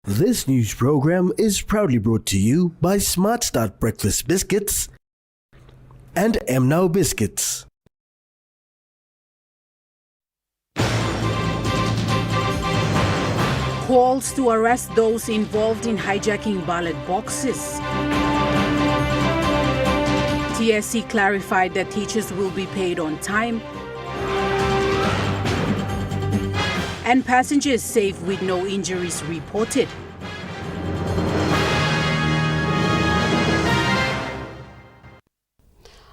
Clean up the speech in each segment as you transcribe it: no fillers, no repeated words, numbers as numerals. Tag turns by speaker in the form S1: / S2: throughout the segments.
S1: This news program is proudly brought to you by Smart Start Breakfast Biscuits and Now Biscuits.
S2: Calls to arrest those involved in hijacking ballot boxes. TSC clarified that teachers will be paid on time. And passengers safe with no injuries reported.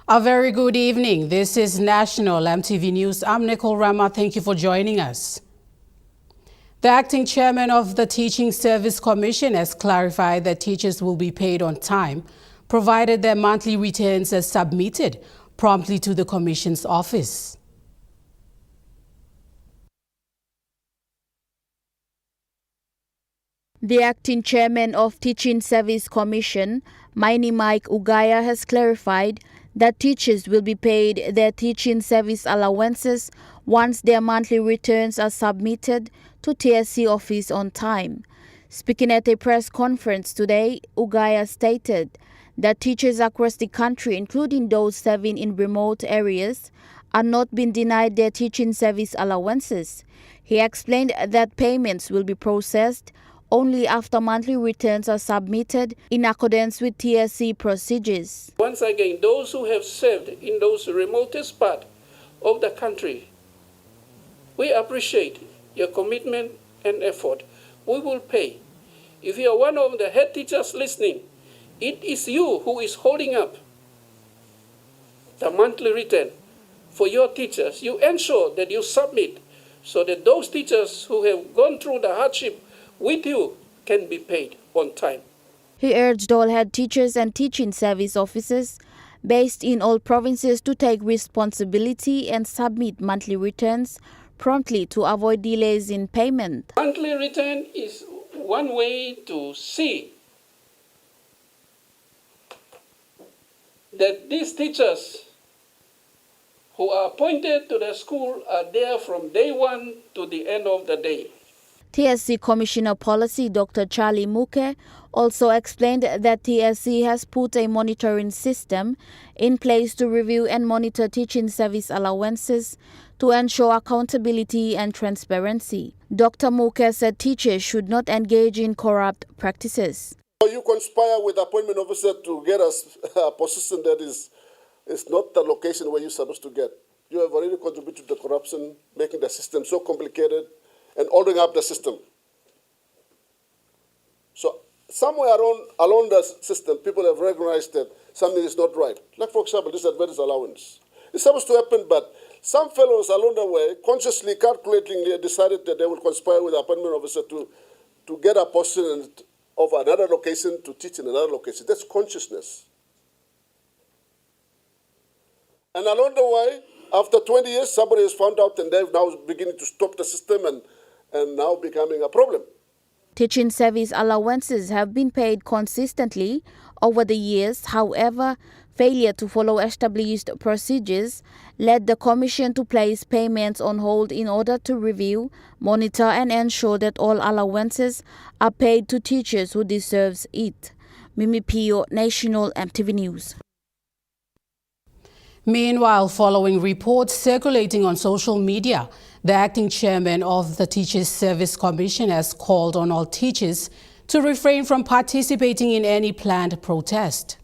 S2: A very good evening. This is National EMTV News. I'm Nicole Rama. Thank you for joining us. The acting chairman of the Teaching Service Commission has clarified that teachers will be paid on time, provided their monthly returns are submitted promptly to the Commission's office.
S3: The acting chairman of Teaching Service Commission, Mike Ugaya, has clarified that teachers will be paid their teaching service allowances once their monthly returns are submitted to TSC office on time. Speaking at a press conference today, Ugaya stated that teachers across the country, including those serving in remote areas, are not being denied their teaching service allowances. He explained that payments will be processed only after monthly returns are submitted in accordance with TSC procedures.
S4: Once again, those who have served in those remotest parts of the country, we appreciate your commitment and effort. We will pay. If you are one of the head teachers listening, it is you who is holding up the monthly return for your teachers. You ensure that you submit so that those teachers who have gone through the hardship with you can be paid on time.
S3: He urged all head teachers and teaching service officers based in all provinces to take responsibility and submit monthly returns promptly to avoid delays in payment.
S4: Monthly return is one way to see that these teachers who are appointed to the school are there from day one to the end of the day.
S3: TSC Commissioner Policy Dr. Charlie Muke also explained that TSC has put a monitoring system in place to review and monitor teaching service allowances to ensure accountability and transparency. Dr. Muke said teachers should not engage in corrupt practices.
S5: You conspire with the appointment officer to get us a position that is not the location where you're supposed to get. You have already contributed to the corruption, making the system so complicated and holding up the system. So somewhere along the system, people have recognized that something is not right. Like, for example, this advantage allowance. It's supposed to happen, but some fellows along the way, consciously, calculatingly, decided that they will conspire with the appointment officer to get a position of another location to teach in another location. That's consciousness. And along the way, after 20 years, somebody has found out and they're now beginning to stop the system and now becoming a problem.
S3: Teaching service allowances have been paid consistently over the years. However, failure to follow established procedures led the Commission to place payments on hold in order to review, monitor and ensure that all allowances are paid to teachers who deserve it. Mimi Pio, National EMTV News.
S2: Meanwhile, following reports circulating on social media, the acting chairman of the Teachers Service Commission has called on all teachers to refrain from participating in any planned protest.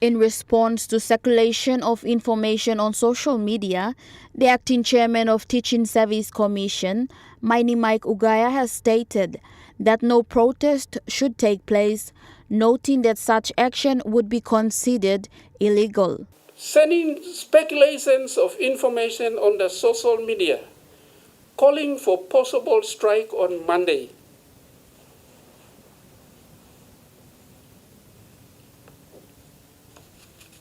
S3: In response to circulation of information on social media, the acting chairman of Teaching Service Commission, Mike Ugaya, has stated that no protest should take place, noting that such action would be considered illegal.
S4: Sending speculations of information on the social media, calling for possible strike on Monday.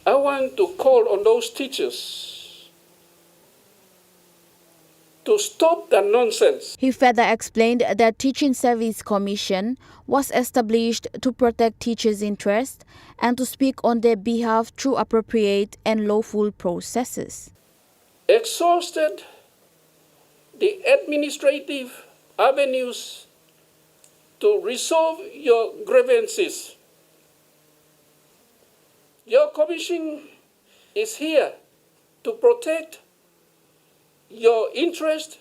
S4: I want to call on those teachers to stop the nonsense.
S3: He further explained that Teaching Service Commission was established to protect teachers' interests and to speak on their behalf through appropriate and lawful processes.
S4: Exhausted the administrative avenues to resolve your grievances. Your commission is here to protect your interest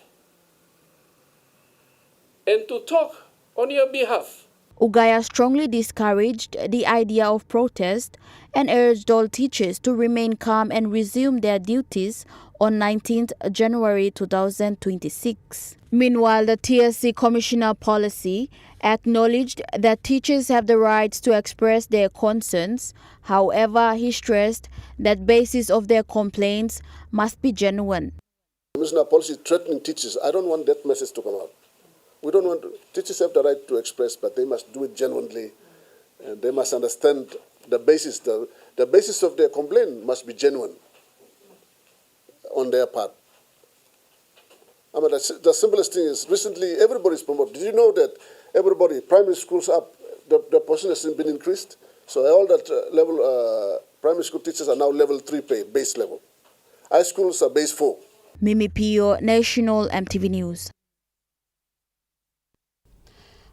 S4: and to talk on your behalf.
S3: Ugaya strongly discouraged the idea of protest and urged all teachers to remain calm and resume their duties on 19th January 2026. Meanwhile, the TSC Commissioner Policy acknowledged that teachers have the rights to express their concerns. However, he stressed that basis of their complaints must be genuine.
S5: Commissioner Policy threatening teachers, I don't want that message to come out. We don't want teachers have the right to express, but they must do it genuinely, and they must understand the basis. The basis of their complaint must be genuine on their part. I mean, the simplest thing is recently everybody's promoted. Did you know that everybody, primary schools up, the portion has been increased? So all that level, primary school teachers are now level 3 pay, base level. High schools are base 4.
S3: Mimi Pio, National EMTV News.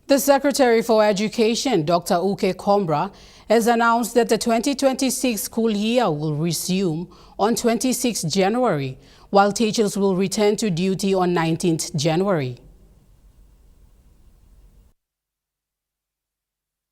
S2: The Secretary for Education, Dr. Uke Kombra, has announced that the 2026 school year will resume on 26 January, while teachers will return to duty on 19th January.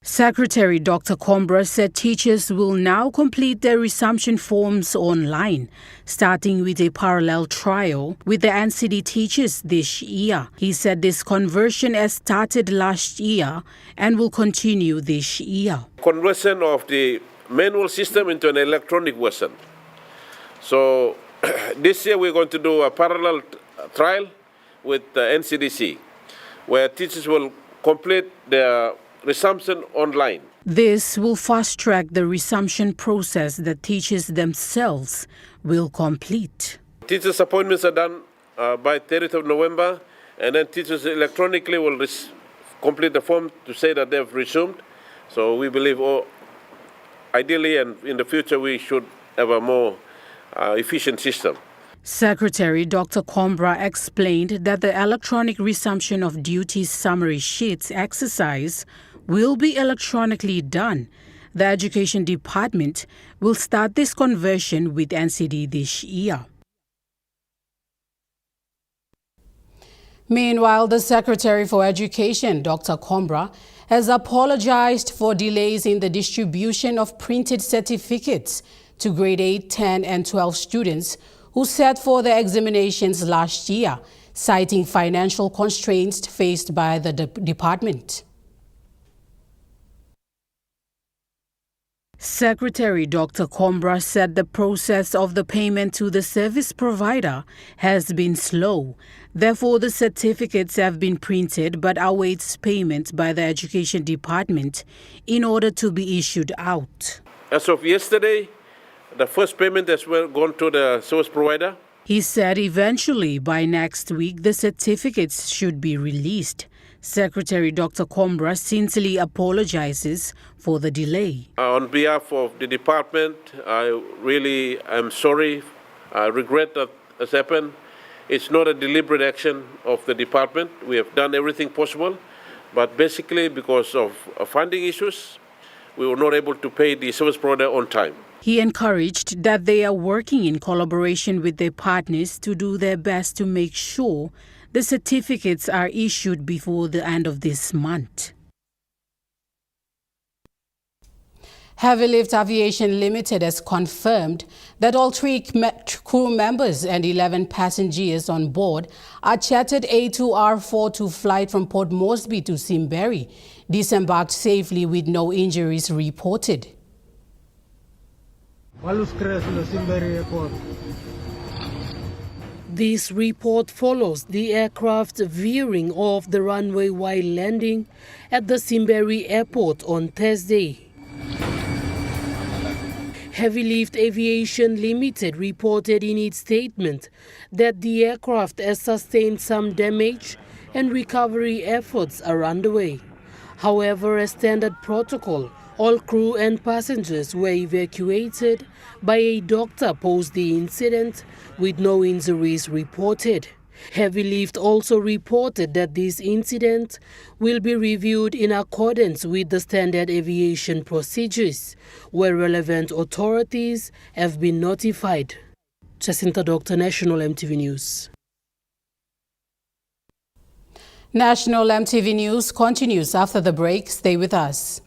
S2: Secretary Dr. Kombra said teachers will now complete their resumption forms online, starting with a parallel trial with the NCD teachers this year. He said this conversion has started last year and will continue this year.
S6: Conversion of the manual system into an electronic version. So this year we're going to do a parallel trial with the NCDC, where teachers will complete their resumption online.
S2: This will fast-track the resumption process that teachers themselves will complete.
S6: Teachers' appointments are done by 30th of November, and then teachers electronically will complete the form to say that they've resumed. So we believe, ideally and in the future, we should have a more efficient system.
S2: Secretary Dr. Kombra explained that the electronic resumption of duties summary sheets exercise will be electronically done. The Education Department will start this conversion with NCD this year. Meanwhile, the Secretary for Education, Dr. Kombra, has apologized for delays in the distribution of printed certificates to grade 8, 10, and 12 students who sat for their examinations last year, citing financial constraints faced by the department. Secretary Dr. Kombra said the process of the payment to the service provider has been slow. Therefore, the certificates have been printed but awaits payment by the Education Department in order to be issued out.
S6: As of yesterday, the first payment has gone to the service provider.
S2: He said eventually by next week the certificates should be released. Secretary Dr. Kombra sincerely apologizes for the delay.
S6: On behalf of the department, I really am sorry. I regret that has happened. It's not a deliberate action of the department. We have done everything possible, but basically because of funding issues, we were not able to pay the service provider on time.
S2: He encouraged that they are working in collaboration with their partners to do their best to make sure the certificates are issued before the end of this month. Heavy Lift Aviation Limited has confirmed that all 3 crew members and 11 passengers on board are chartered A2R42 flight from Port Moresby to Simberry, disembarked safely with no injuries reported. This report follows the aircraft veering off the runway while landing at the Simberry Airport on Thursday. Heavy Lift Aviation Limited reported in its statement that the aircraft has sustained some damage and recovery efforts are underway. However, as standard protocol, all crew and passengers were evacuated by a doctor post the incident with no injuries reported.
S7: Heavy Lift also reported that this incident will be reviewed in accordance with the standard aviation procedures, where relevant authorities have been notified. Jacinta Doctor, National MTV News.
S2: National MTV News continues after the break. Stay with us.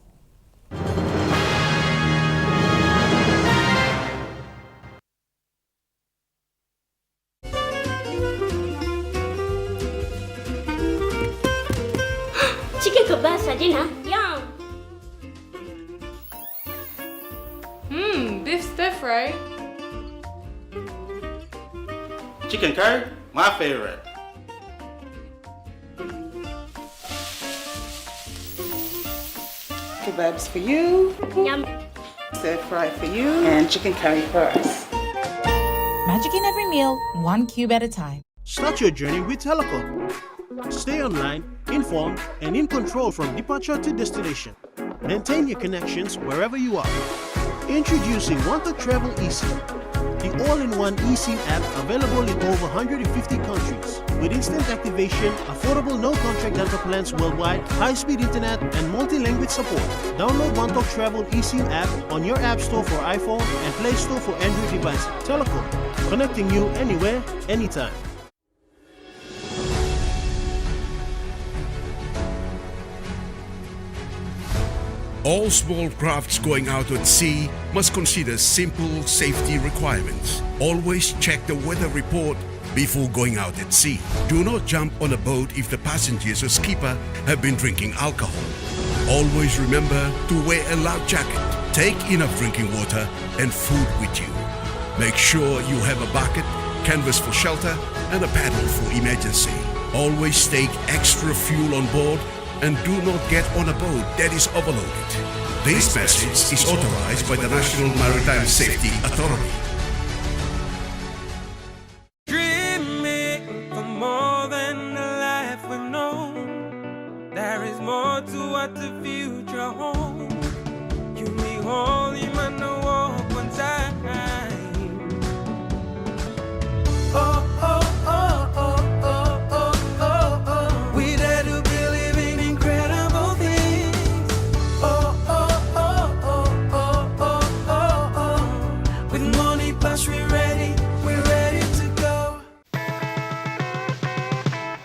S8: Chicken kebab Dina. Yum.
S9: Beef stir fry.
S10: Chicken curry, my favorite.
S11: Kebabs for you,
S8: Yum.
S11: stir fry for you, and chicken curry for us.
S12: Magic in every meal, one cube at a time.
S13: Start your journey with Telecom. Stay online, informed, and in control from departure to destination. Maintain your connections wherever you are. Introducing Want to Travel eSIM, the all-in-one eSIM app available in over 150 countries. With instant activation, affordable no-contract data plans worldwide, high-speed internet, and multi-language support. Download Want to Travel eSIM app on your App Store for iPhone and Play Store for Android devices. Telecom, connecting you anywhere, anytime.
S14: All small crafts going out at sea must consider simple safety requirements. Always check the weather report before going out at sea. Do not jump on a boat if the passengers or skipper have been drinking alcohol. Always remember to wear a life jacket. Take enough drinking water and food with you. Make sure you have a bucket, canvas for shelter, and a paddle for emergency. Always take extra fuel on board and do not get on a boat that is overloaded. This message is authorized by the National Maritime Safety Authority.
S15: Dreaming for more than the life we know. There is more to what the future holds. You may hold him and the walk one time. Oh, oh, oh, oh, oh, oh, oh, oh. We dare to believe in incredible things. Oh, oh, oh, oh, oh, oh, oh, oh. With money plus we're ready to go.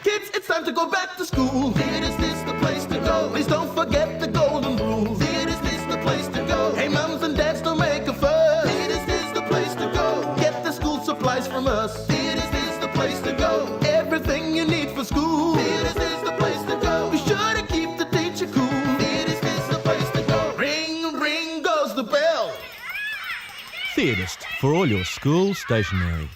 S16: Kids, it's time to go back to school. Is this the place to go? Please don't forget the golden rule. Is this the place to go? Hey, moms and dads, don't make a fuss. Is this the place to go? Get the school supplies from us. Is this the place to go? Everything you need for school. Is this the place to go? Be sure to keep the teacher cool. Is this the place to go? Ring, ring goes the bell.
S17: Theatist for all your school stationery.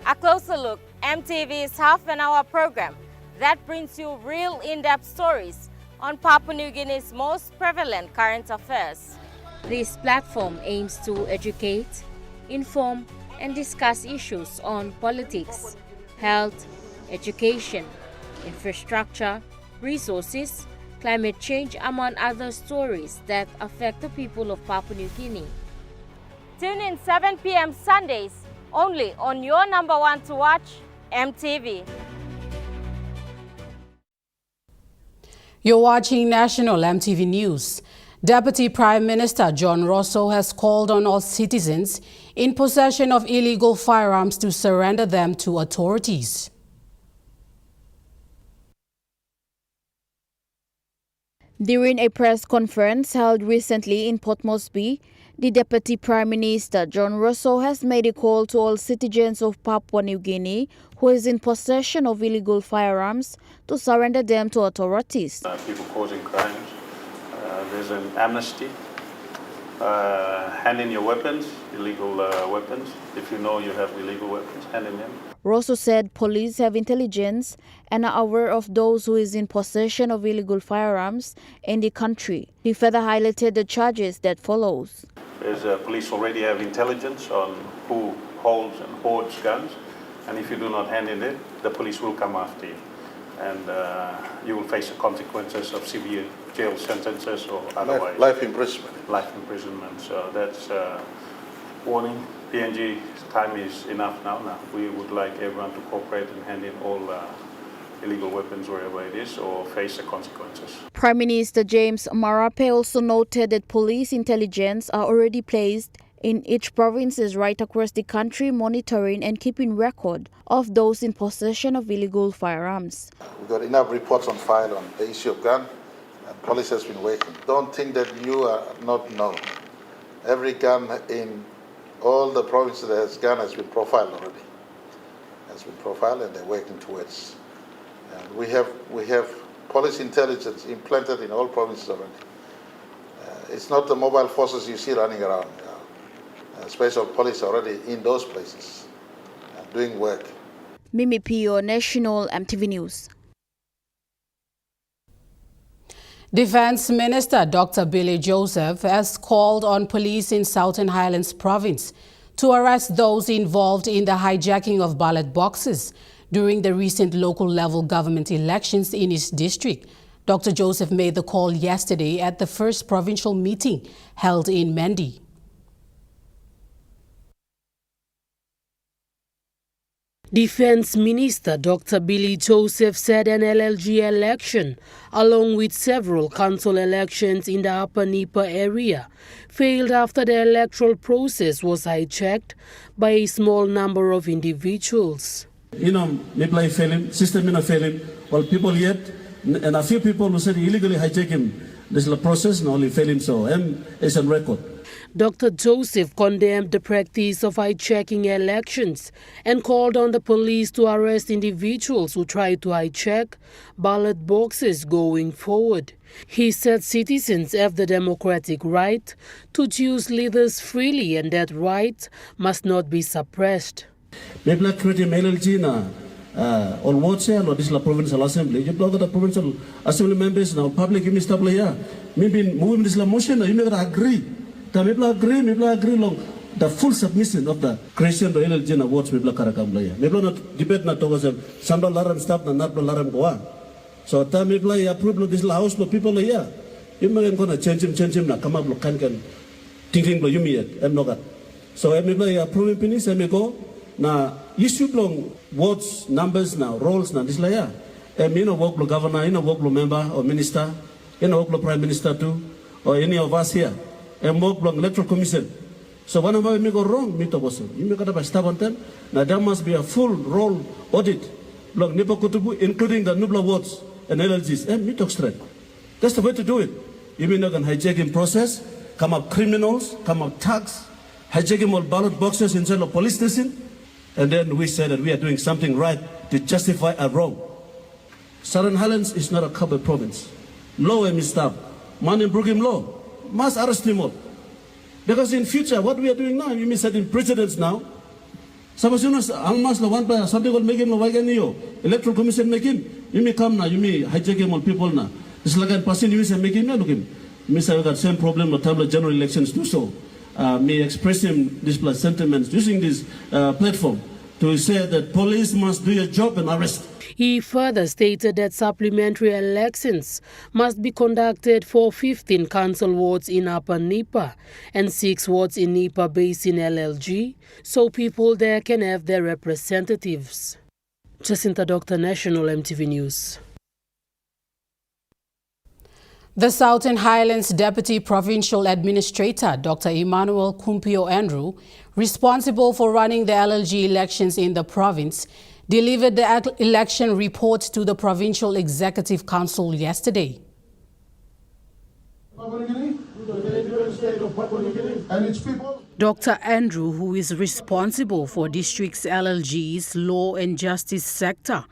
S18: A closer look, MTV's half-an-hour program that brings you real in-depth stories on Papua New Guinea's most prevalent current affairs.
S3: This platform aims to educate, inform, and discuss issues on politics, health, education, infrastructure, resources, climate change, among other stories that affect the people of Papua New Guinea.
S18: Tune in 7 p.m. Sundays only on your number one to watch, MTV.
S2: You're watching National MTV News. Deputy Prime Minister John Rosso has called on all citizens in possession of illegal firearms to surrender them to authorities.
S3: During a press conference held recently in Port Moresby, the Deputy Prime Minister John Rosso has made a call to all citizens of Papua New Guinea who is in possession of illegal firearms to surrender them to authorities.
S19: People causing crimes. There's an amnesty. Hand in your weapons, illegal weapons. If you know you have illegal weapons, hand in them.
S3: Rosso said police have intelligence and are aware of those who is in possession of illegal firearms in the country. He further highlighted the charges that follows.
S19: Police already have intelligence on who holds and hoards guns, and if you do not hand in it, the police will come after you, and you will face the consequences of severe jail sentences or otherwise.
S5: Life imprisonment.
S19: Life imprisonment. So that's warning PNG time is enough now. We would like everyone to cooperate and hand in all illegal weapons wherever it is or face the consequences.
S3: Prime Minister James Marape also noted that police intelligence are already placed in each provinces right across the country, monitoring and keeping record of those in possession of illegal firearms.
S9: We've got enough reports on file on the issue of gun, and police has been waiting. Don't think that you are not known. Every gun in all the provinces that has gun has been profiled already. Has been profiled, and they're working towards. And we have police intelligence implanted in all provinces already. It's not the mobile forces you see running around. Special police already in those places doing work.
S3: Mimi Pio, National EMTV News.
S2: Defense Minister Dr. Billy Joseph has called on police in Southern Highlands Province to arrest those involved in the hijacking of ballot boxes during the recent local level government elections in his district. Dr. Joseph made the call yesterday at the first provincial meeting held in Mendi.
S7: Defense Minister Dr. Billy Joseph said an LLG election, along with several council elections in the Upper Nipa area, failed after the electoral process was hijacked by a small number of individuals.
S20: Nipa failing, system failing, well, people yet, and a few people who said illegally hijacking this process, and only failing so, and it's on record.
S7: Dr. Joseph condemned the practice of hijacking elections and called on the police to arrest individuals who try to hijack ballot boxes going forward. He said citizens have the democratic right to choose leaders freely and that right must not be suppressed.
S20: People creating LLG on WhatsApp or this provincial assembly. You block the provincial assembly members now public in this here. Maybe moving this motion, you never agree. People agree long the full submission of the creation of the LLG awards people karakam people not debate na togo sem sandal laram stop na not laram goa. So time people approve this house no people here. You may gonna change him na come up can thinking you me I'm not. So people approve finish and go na issue long words numbers now roles na this layer. Work governor, work member or minister, work prime minister too, or any of us here. And work long electoral commission. So whenever we go wrong, you make a step on them. Now there must be a full roll audit, including the Nubla wards and LLGs. And me talk straight. That's the way to do it. You mean not an hijacking process, come up criminals, come up thugs, hijacking all ballot boxes inside a police station, and then we say that we are doing something right to justify a wrong. Southern Highlands is not a covered province. Law and stop. Man in Brooklyn law. Must arrest him all. Because in future, what we are doing now, you may set in precedents now. Suppose you know, almost one by something will make him electoral commission make him. You may come now, you may hijack him on people now. It's like a person, you may make him, look him. You may say we got same problem with time of general elections too. So may express him this sentiments using this platform to say that police must do your job and arrest.
S7: He further stated that supplementary elections must be conducted for 15 council wards in Upper Nipa and 6 wards in Nipa Basin LLG, so people there can have their representatives. Jacinta Doctor, National EMTV News.
S2: The Southern Highlands Deputy Provincial Administrator, Dr. Emmanuel Kumpio Andrew, responsible for running the LLG elections in the province, delivered the election report to the Provincial Executive Council yesterday. Dr. Andrew, who is responsible for district's LLG's law and justice sector,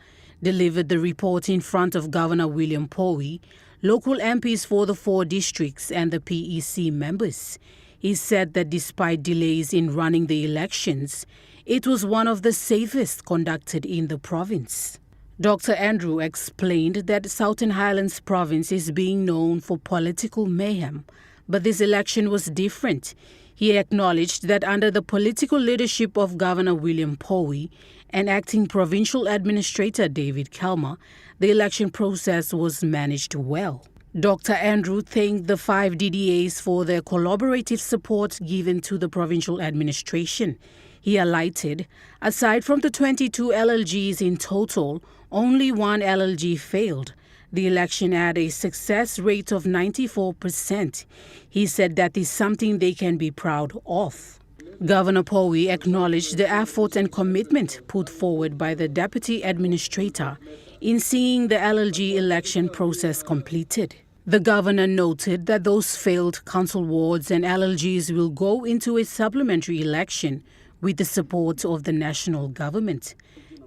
S2: delivered the report in front of Governor William Powie, local MPs for the 4 districts and the PEC members. He said that despite delays in running the elections, it was one of the safest conducted in the province. Dr. Andrew explained that Southern Highlands Province is being known for political mayhem, but this election was different. He acknowledged that under the political leadership of Governor William Powie and Acting Provincial Administrator David Kelmer, the election process was managed well. Dr. Andrew thanked the 5 DDAs for their collaborative support given to the provincial administration. He highlighted, aside from the 22 LLGs in total, only 1 LLG failed. The election had a success rate of 94%. He said that is something they can be proud of. Governor Powie acknowledged the effort and commitment put forward by the Deputy Administrator in seeing the LLG election process completed. The governor noted that those failed council wards and LLGs will go into a supplementary election with the support of the national government.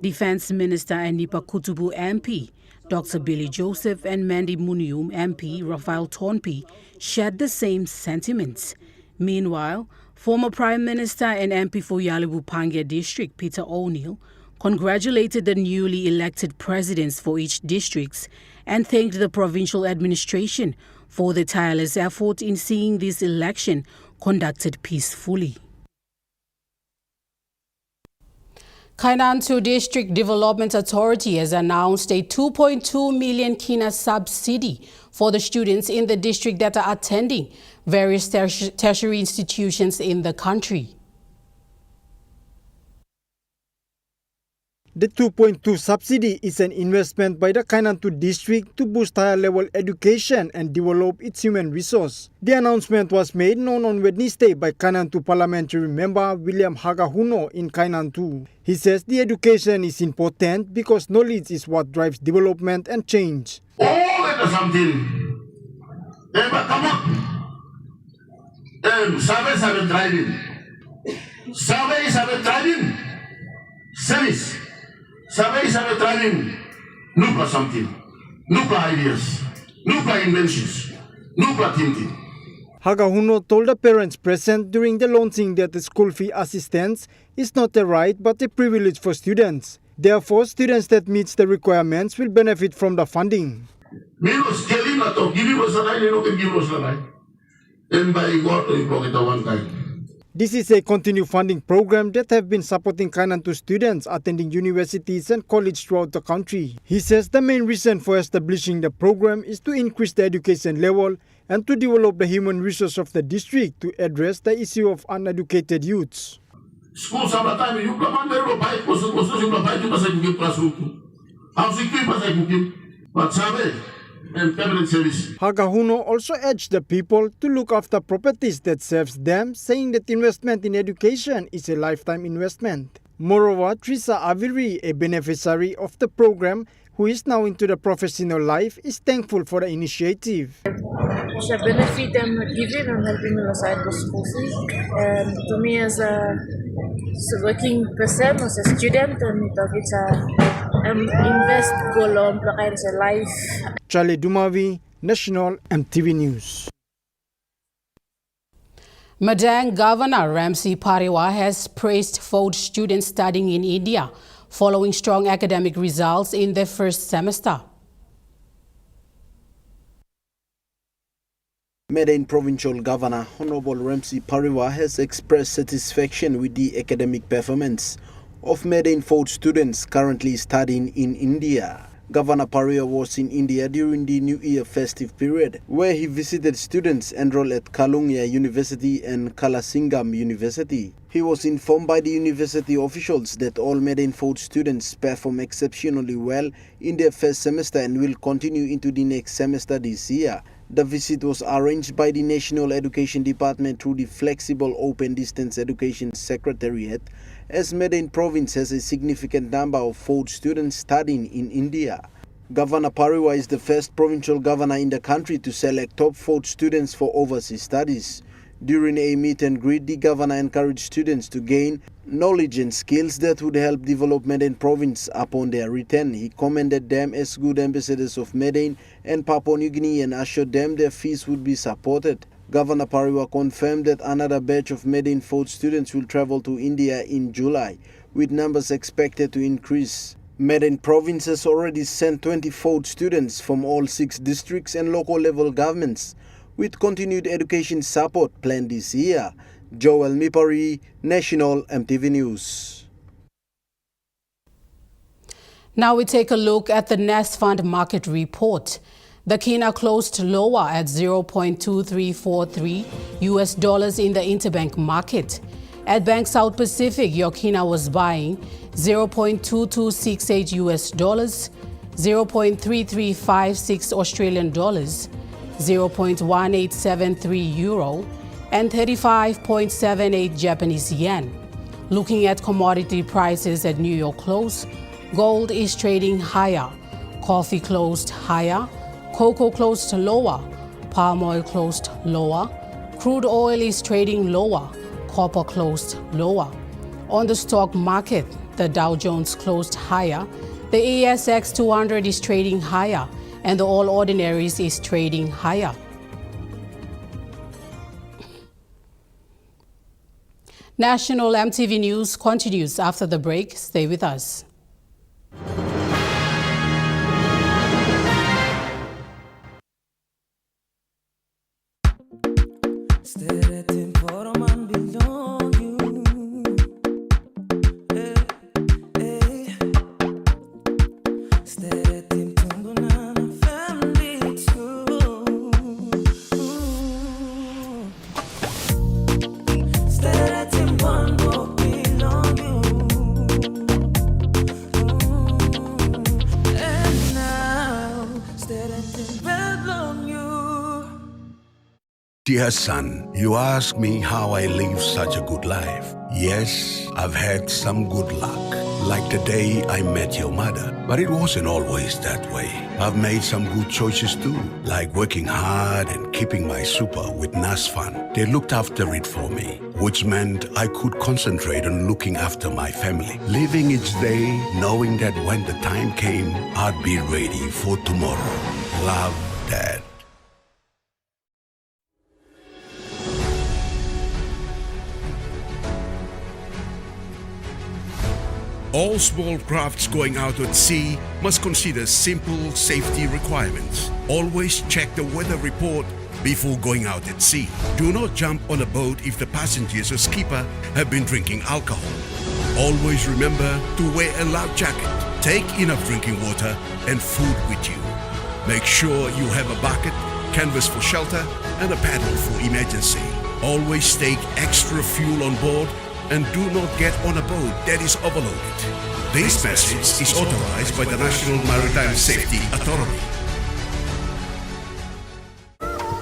S2: Defense Minister Anipa Kutubu MP, Dr. Billy Joseph and Mandy Munium MP Raphael Tonpi shared the same sentiments. Meanwhile, former Prime Minister and MP for Yalibu Pangia District Peter O'Neill congratulated the newly elected presidents for each district and thanked the provincial administration for the tireless effort in seeing this election conducted peacefully. Kainantu District Development Authority has announced a 2.2 million kina subsidy for the students in the district that are attending various tertiary institutions in the country.
S21: The 2.2 subsidy is an investment by the Kainantu district to boost higher-level education and develop its human resource. The announcement was made known on Wednesday by Kainantu parliamentary member William Hagahuno in Kainantu. He says the education is important because knowledge is what drives development and change.
S22: Oh, something. But come on. Service have driving. Service have driving. Service. Surveys are driving nuclear something, nuclear ideas, nuclear inventions, nuclear thinking.
S21: Hagahuno told the parents present during the launching that the school fee assistance is not a right but a privilege for students. Therefore, students that meet the requirements will benefit from the funding.
S22: Menos telling to give us a line, you can give us a line. Then by God, we block it at one time.
S21: This is a continued funding program that have been supporting Kainantu students attending universities and colleges throughout the country. He says the main reason for establishing the program is to increase the education level and to develop the human resource of the district to address the issue of uneducated youths.
S22: School summertime, you come under a bike, was a classroom. How secure was I cooking? But Sabe and permanent service.
S21: Hagahuno also urged the people to look after properties that serves them, saying that investment in education is a lifetime investment. Moreover, Trisa Aviri, a beneficiary of the program, who is now into the professional life, is thankful for the initiative.
S23: It's a benefit I'm giving and helping me aside the school fee. And to me as a working person, as a student, and it's a invest goal on a life.
S21: Charlie Dumavi, National EMTV News.
S2: Madang Governor Ramsey Pariwa has praised Ford students studying in India following strong academic results in their first semester.
S1: Medan Provincial Governor Honorable Ramsey Pariwa has expressed satisfaction with the academic performance of Medan Ford students currently studying in India. Governor Pariwa was in India during the New Year festive period, where he visited students enrolled at Kalungia University and Kalasingam University. He was informed by the university officials that all Medan Ford students perform exceptionally well in their first semester and will continue into the next semester this year. The visit was arranged by the National Education Department through the Flexible Open Distance Education Secretariat, as Medan Province has a significant number of Ford students studying in India. Governor Pariwa is the first provincial governor in the country to select top Ford students for overseas studies. During a meet and greet, the governor encouraged students to gain knowledge and skills that would help develop Medan Province upon their return. He commended them as good ambassadors of Medan and Papua New Guinea and assured them their fees would be supported. Governor Pariwa confirmed that another batch of Medan Ford students will travel to India in July, with numbers expected to increase. Medan Province has already sent 20 Ford students from all 6 districts and local level governments, with continued education support planned this year. Joel Mipari, National EMTV News.
S2: Now we take a look at the Nest Fund Market Report. The kina closed lower at $0.2343 in the interbank market. At Bank South Pacific, your kina was buying $0.2268 $0.3356 Australian dollars, 0.1873 euro, and 35.78 Japanese yen. Looking at commodity prices at New York close, gold is trading higher, coffee closed higher, cocoa closed lower, palm oil closed lower, crude oil is trading lower, copper closed lower. On the stock market, the Dow Jones closed higher, the ASX 200 is trading higher, and the All Ordinaries is trading higher. National EMTV News continues after the break. Stay with us.
S14: Dear son, you ask me how I live such a good life. Yes, I've had some good luck, like the day I met your mother. But it wasn't always that way. I've made some good choices too, like working hard and keeping my super with NASFAN. They looked after it for me, which meant I could concentrate on looking after my family, living each day knowing that when the time came, I'd be ready for tomorrow. Love, Dad. All small crafts going out at sea must consider simple safety requirements. Always check the weather report before going out at sea. Do not jump on a boat if the passengers or skipper have been drinking alcohol. Always remember to wear a life jacket. Take enough drinking water and food with you. Make sure you have a bucket, canvas for shelter, and a paddle for emergency. Always take extra fuel on board and do not get on a boat that is overloaded. This message is authorized by the National Maritime Safety Authority.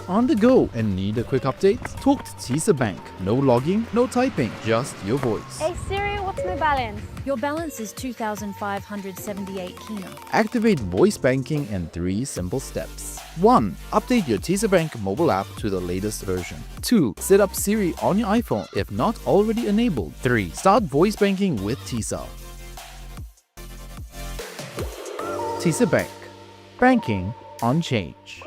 S4: On the go and need a quick update? Talk to TISA Bank. No logging, no typing, just your voice.
S6: Hey Siri, what's my balance?
S10: Your balance is 2,578 kina.
S4: Activate voice banking in 3 simple steps. 1. Update your TISA Bank mobile app to the latest version. 2. Set up Siri on your iPhone if not already enabled. 3. Start voice banking with TISA. TISA Bank. Banking on change.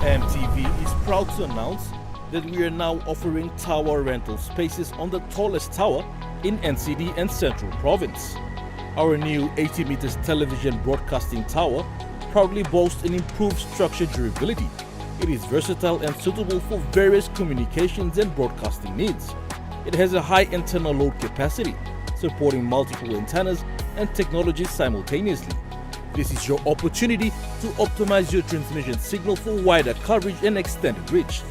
S24: EMTV is proud to announce that we are now offering tower rental spaces on the tallest tower in NCD and Central Province. Our new 80 meters television broadcasting tower proudly boasts an improved structure durability. It is versatile and suitable for various communications and broadcasting needs. It has a high internal load capacity, supporting multiple antennas and technologies simultaneously. This is your opportunity to optimize your transmission signal for wider coverage and extended reach.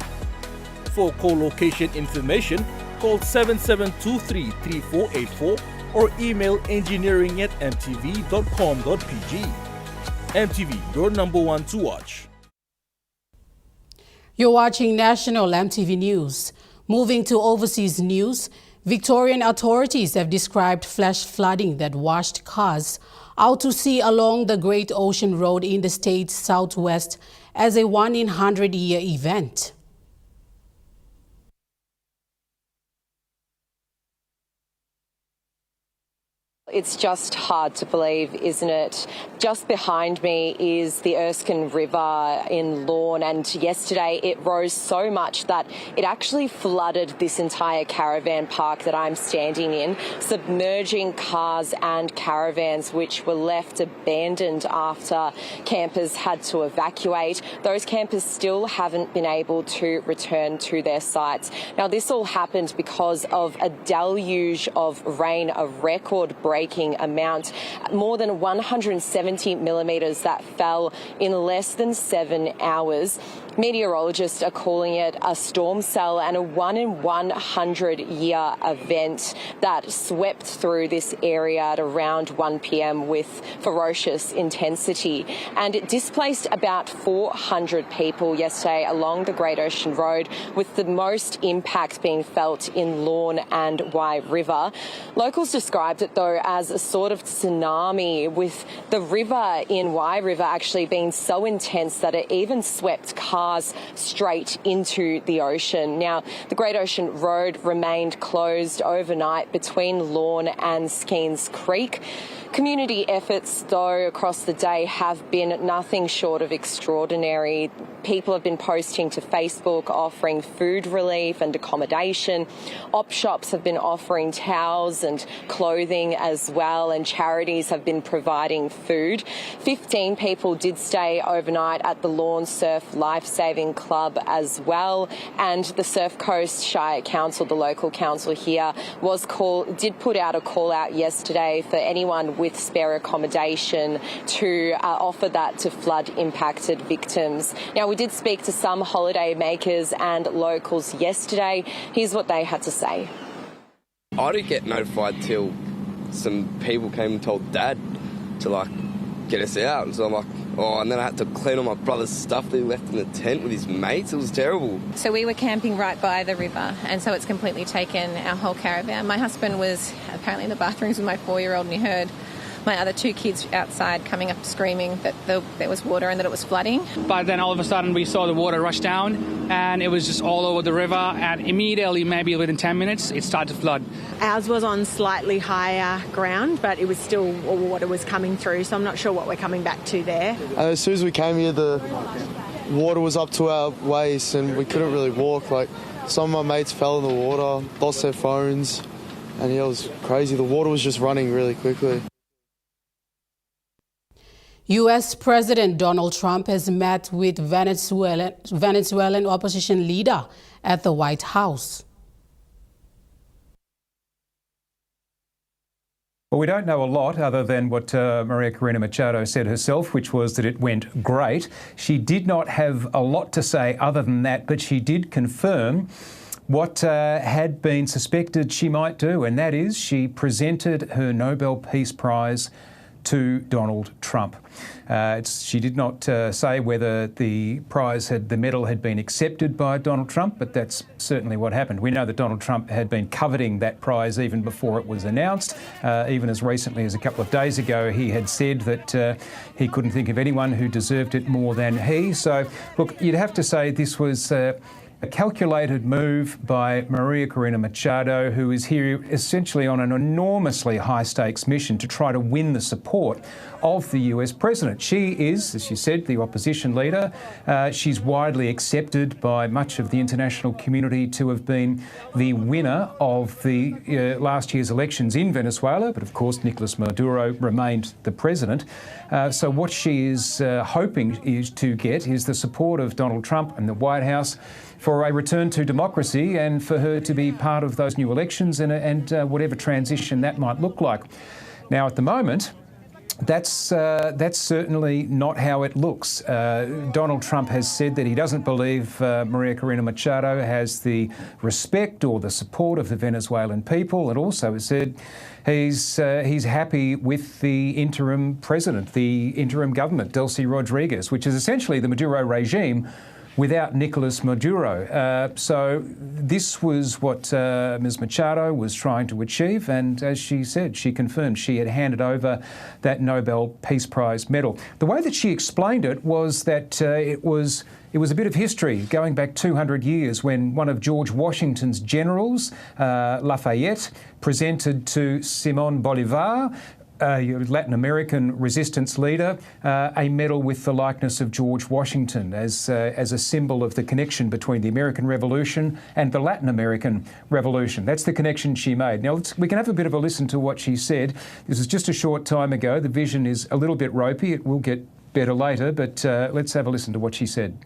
S24: For co-location information, call 7723-3484 or email engineering@mtv.com.pg. MTV, your number one to watch.
S2: You're watching National EMTV News. Moving to overseas news, Victorian authorities have described flash flooding that washed cars out to sea along the Great Ocean Road in the state's southwest as a 1-in-100-year event.
S25: It's just hard to believe, isn't it? Just behind me is the Erskine River in Lorne, and yesterday it rose so much that it actually flooded this entire caravan park that I'm standing in, submerging cars and caravans which were left abandoned after campers had to evacuate. Those campers still haven't been able to return to their sites. Now, this all happened because of a deluge of rain, a record-breaking record-breaking amount, more than 170 millimetres that fell in less than 7 hours. Meteorologists are calling it a storm cell and a 1-in-100-year event that swept through this area at around 1 p.m. with ferocious intensity. And it displaced about 400 people yesterday along the Great Ocean Road, with the most impact being felt in Lorne and Wye River. Locals described it, though, as a sort of tsunami, with the river in Wye River actually being so intense that it even swept cars straight into the ocean. Now, the Great Ocean Road remained closed overnight between Lorne and Skeens Creek. Community efforts, though, across the day have been nothing short of extraordinary. People have been posting to Facebook offering food relief and accommodation. Op shops have been offering towels and clothing as well, and charities have been providing food. 15 people did stay overnight at the Lorne Surf Lifesaving Club as well, and the Surf Coast Shire Council, the local council here, did put out a call out yesterday for anyone with spare accommodation to offer that to flood-impacted victims. Now, we did speak to some holiday makers and locals yesterday. Here's what they had to say.
S6: I didn't get notified till some people came and told Dad to, get us out. So I'm like, and then I had to clean all my brother's stuff that he left in the tent with his mates. It was terrible.
S8: So we were camping right by the river, and so it's completely taken our whole caravan. My husband was apparently in the bathrooms with my 4-year-old, and he heard my other 2 kids outside coming up screaming that there was water and that it was flooding.
S11: But then all of a sudden we saw the water rush down, and it was just all over the river, and immediately, maybe within 10 minutes, it started to flood.
S12: Ours was on slightly higher ground, but it was still all water was coming through, so I'm not sure what we're coming back to there.
S13: As soon as we came here, the water was up to our waist and we couldn't really walk. Some of my mates fell in the water, lost their phones, and it was crazy. The water was just running really quickly.
S2: U.S. President Donald Trump has met with Venezuelan opposition leader at the White House.
S26: Well, we don't know a lot other than what Maria Corina Machado said herself, which was that it went great. She did not have a lot to say other than that, but she did confirm what had been suspected she might do, and that is she presented her Nobel Peace Prize to Donald Trump. She did not say whether the medal had been accepted by Donald Trump, but that's certainly what happened. We know that Donald Trump had been coveting that prize even before it was announced. Even as recently as a couple of days ago, he had said that he couldn't think of anyone who deserved it more than he. So, look, you'd have to say this was a calculated move by Maria Corina Machado, who is here essentially on an enormously high-stakes mission to try to win the support of the US president. She is, as you said, the opposition leader. She's widely accepted by much of the international community to have been the winner of the last year's elections in Venezuela, but of course Nicolas Maduro remained the president. So what she is hoping is to get is the support of Donald Trump and the White House for a return to democracy and for her to be part of those new elections and whatever transition that might look like. Now, at the moment, that's certainly not how it looks. Donald Trump has said that he doesn't believe Maria Corina Machado has the respect or the support of the Venezuelan people, and also has said he's happy with the interim president, the interim government, Delcy Rodriguez, which is essentially the Maduro regime without Nicolas Maduro. So this was what Ms. Machado was trying to achieve, and as she said, she confirmed she had handed over that Nobel Peace Prize medal. The way that she explained it was that it was a bit of history going back 200 years when one of George Washington's generals, Lafayette, presented to Simón Bolívar, a Latin American resistance leader, a medal with the likeness of George Washington as a symbol of the connection between the American Revolution and the Latin American Revolution. That's the connection she made. Now, we can have a bit of a listen to what she said. This is just a short time ago. The vision is a little bit ropey. It will get better later, but let's have a listen to what she said.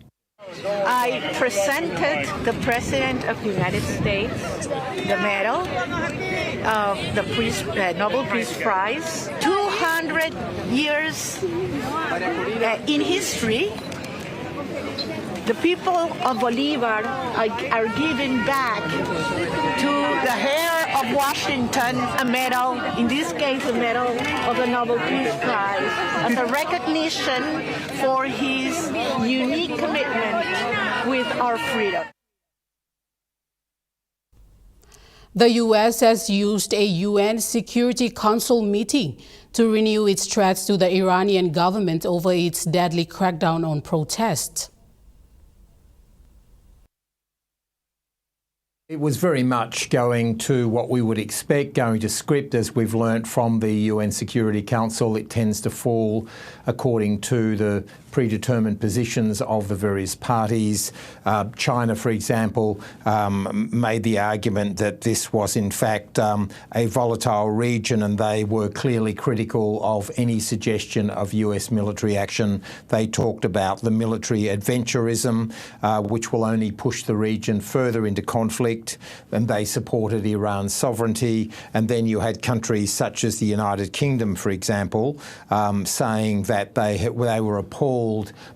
S27: I presented the President of the United States the medal
S5: of the Nobel Peace Prize. 200 years in history, the people of Bolivar are giving back to the heir of Washington a medal, in this case a medal of the Nobel Peace Prize, as a recognition for his unique commitment with our freedom.
S2: The U.S. has used a UN Security Council meeting to renew its threats to the Iranian government over its deadly crackdown on protests.
S15: It was very much going to what we would expect, going to script, as we've learnt from the UN Security Council. It tends to fall according to the predetermined positions of the various parties. China, for example, made the argument that this was in fact a volatile region, and they were clearly critical of any suggestion of US military action. They talked about the military adventurism, which will only push the region further into conflict, and they supported Iran's sovereignty. And then you had countries such as the United Kingdom, for example, saying that they were appalled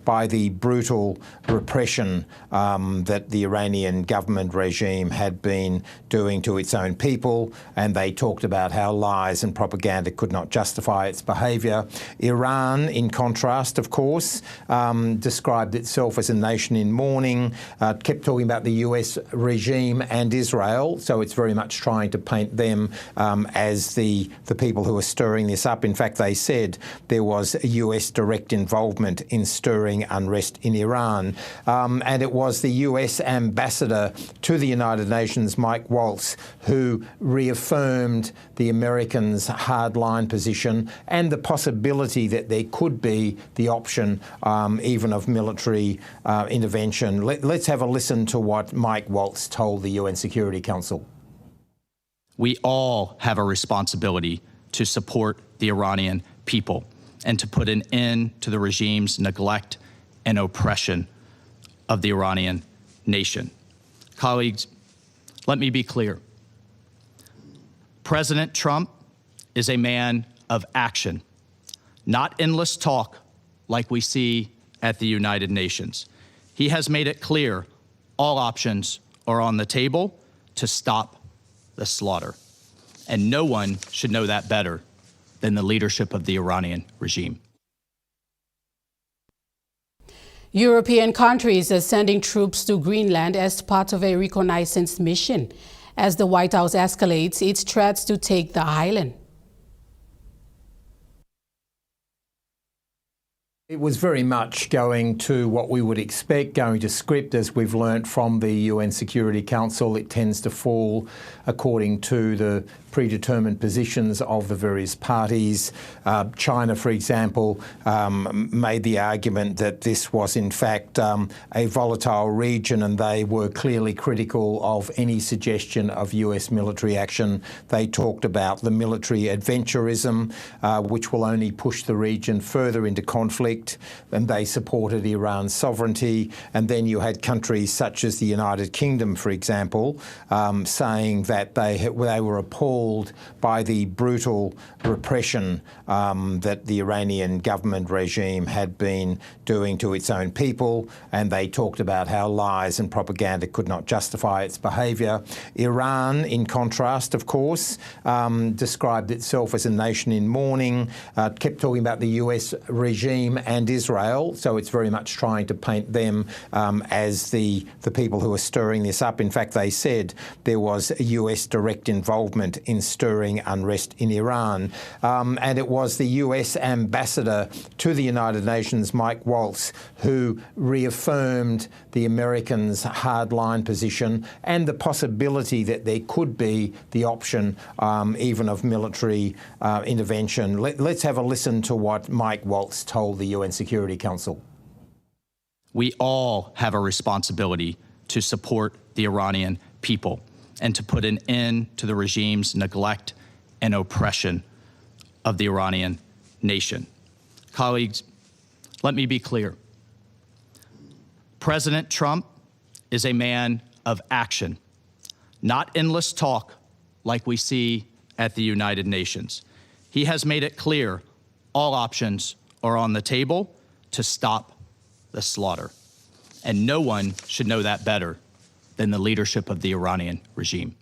S15: by the brutal repression that the Iranian government regime had been doing to its own people, and they talked about how lies and propaganda could not justify its behaviour. Iran, in contrast, of course, described itself as a nation in mourning, kept talking about the US regime and Israel, so it's very much trying to paint them as the people who are stirring this up. In fact, they said there was US direct involvement in stirring unrest in Iran. And it was the US ambassador to the United Nations, Mike Waltz, who reaffirmed the Americans' hardline position and the possibility that there could be the option even of military intervention. Let's have a listen to what Mike Waltz told the UN Security Council.
S16: We all have a responsibility to support the Iranian people and to put an end to the regime's neglect and oppression of the Iranian nation. Colleagues, let me be clear. President Trump is a man of action, not endless talk like we see at the United Nations. He has made it clear all options are on the table to stop the slaughter. And no one should know that better than the leadership of the Iranian regime.
S2: European countries are sending troops to Greenland as part of a reconnaissance mission as the White House escalates its threats to take the island.
S15: It was very much going to what we would expect, going to script, as we've learnt from the UN Security Council. It tends to fall according to the predetermined positions of the various parties. China, for example, made the argument that this was in fact a volatile region, and they were clearly critical of any suggestion of US military action. They talked about the military adventurism, which will only push the region further into conflict, and they supported Iran's sovereignty. And then you had countries such as the United Kingdom, for example, saying that they were appalled by the brutal repression that the Iranian government regime had been doing to its own people, and they talked about how lies and propaganda could not justify its behaviour. Iran, in contrast, of course, described itself as a nation in mourning, kept talking about the US regime and Israel, so it's very much trying to paint them as the people who are stirring this up. In fact, they said there was US direct involvement in stirring unrest in Iran. And it was the US ambassador to the United Nations, Mike Waltz, who reaffirmed the Americans' hardline position and the possibility that there could be the option even of military intervention. Let's have a listen to what Mike Waltz told the UN Security Council.
S16: We all have a responsibility to support the Iranian people and to put an end to the regime's neglect and oppression of the Iranian nation. Colleagues, let me be clear. President Trump is a man of action, not endless talk like we see at the United Nations. He has made it clear all options are on the table to stop the slaughter. And no one should know that better than the leadership of the Iranian regime.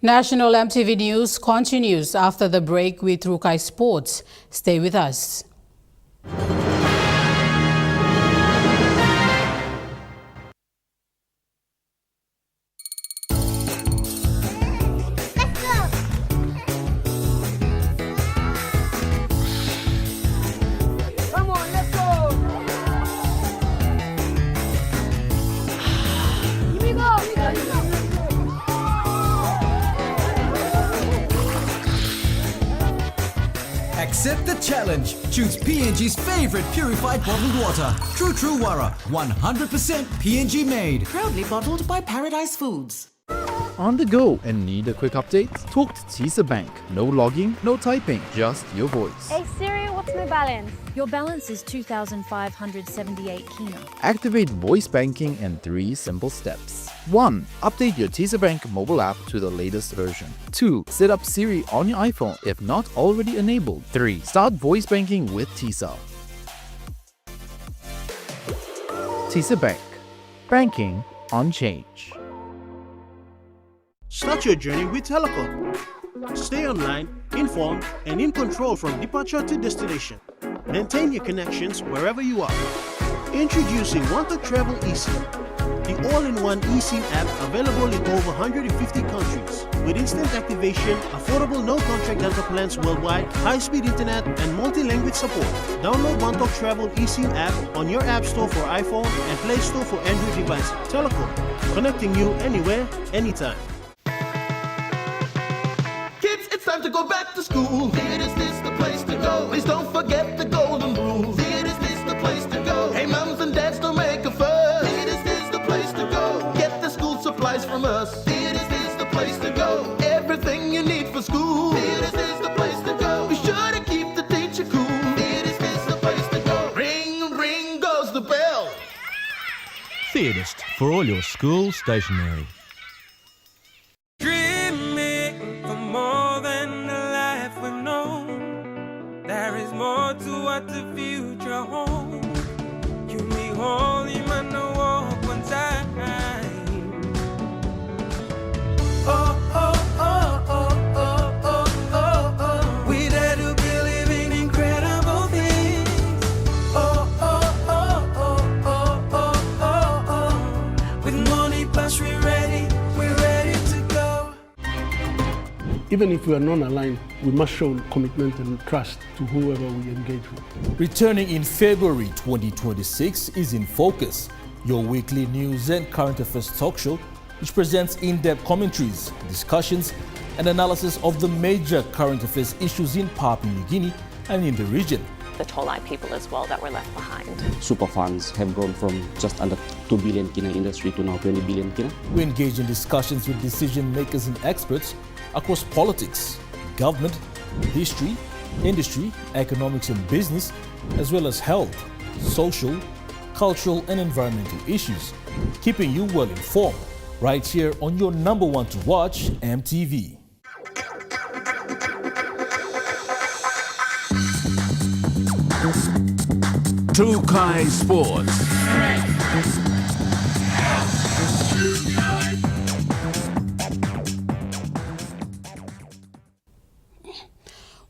S2: National EMTV News continues after the break with Rukai Sports. Stay with us.
S3: Accept the challenge. Choose PNG's favorite purified bottled water. True Wara, 100% PNG made.
S9: Proudly bottled by Paradise Foods.
S4: On the go and need a quick update? Talk to TISA Bank. No logging, no typing, just your voice.
S10: Hey Siri, what's my balance? Your balance is 2,578 kina.
S4: Activate voice banking in 3 simple steps. 1. Update your TISA Bank mobile app to the latest version. 2. Set up Siri on your iPhone if not already enabled. 3. Start voice banking with TISA. TISA Bank. Banking on change.
S17: Start your journey with Telecom. Stay online, informed, and in control from departure to destination. Maintain your connections wherever you are. Introducing Want to Travel eSIM, the all-in-one eSIM app available in over 150 countries. With instant activation, affordable no-contract data plans worldwide, high-speed internet, and multi-language support. Download Want to Travel eSIM app on your App Store for iPhone and Play Store for Android devices. Telecom, connecting you anywhere, anytime.
S18: It's time to go back to school. Is this the place to go? Please don't forget the golden rules. Is this the place to go? Hey, mums and dads, don't make a fuss. Is this the place to go? Get the school supplies from us. Is this the place to go? Everything you need for school. Is this the place to go? Be sure to keep the teacher cool. Is this the place to go? Ring, ring goes the bell.
S19: Theatist for all your school stationery.
S20: The future home, you me holy man no walk one time. Oh oh oh oh oh oh oh oh. We dare to believe in incredible things. Oh oh oh oh oh oh oh oh. With money plus we're ready to go.
S17: Even if we are non-aligned, we must show commitment and trust to whoever we engage with.
S24: Returning in February 2026 is In Focus, your weekly news and current affairs talk show, which presents in-depth commentaries, discussions, and analysis of the major current affairs issues in Papua New Guinea and in the region.
S27: The Tolai people as well that were left behind.
S28: Super funds have grown from just under 2 billion kina industry to now 20 billion kina.
S24: We engage in discussions with decision makers and experts across politics, government, history, industry, economics and business, as well as health, social, cultural and environmental issues, keeping you well informed right here on your number one to watch, EMTV.
S14: Rukai Sports.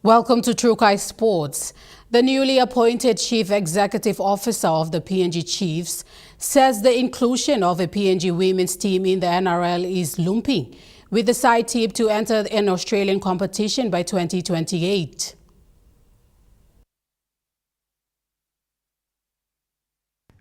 S2: Welcome to Rukai Sports. The newly appointed Chief Executive Officer of the PNG Chiefs says the inclusion of a PNG women's team in the NRL is looming, with the side tipped to enter an Australian competition by 2028.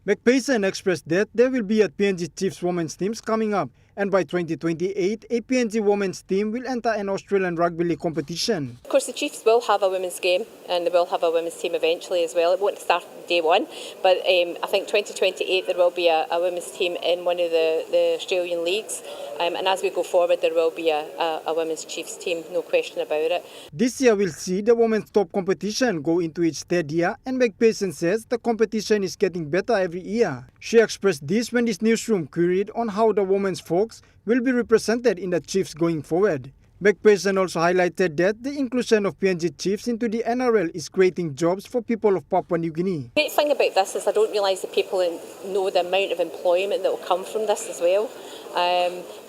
S21: McPherson expressed that there will be a PNG Chiefs women's teams coming up, and by 2028, a PNG women's team will enter an Australian rugby league competition.
S29: Of course, the Chiefs will have a women's game and they will have a women's team eventually as well. It won't start day one, but I think 2028 there will be a women's team in one of the Australian leagues. And as we go forward, there will be a women's Chiefs team, no question about it.
S21: This year we'll see the women's top competition go into its third year, and McPherson says the competition is getting better every year. She expressed this when this newsroom queried on how the women's folk Hawks will be represented in the Chiefs going forward. McPherson also highlighted that the inclusion of PNG Chiefs into the NRL is creating jobs for people of Papua New Guinea.
S29: The great thing about this is I don't realise that people know the amount of employment that will come from this as well.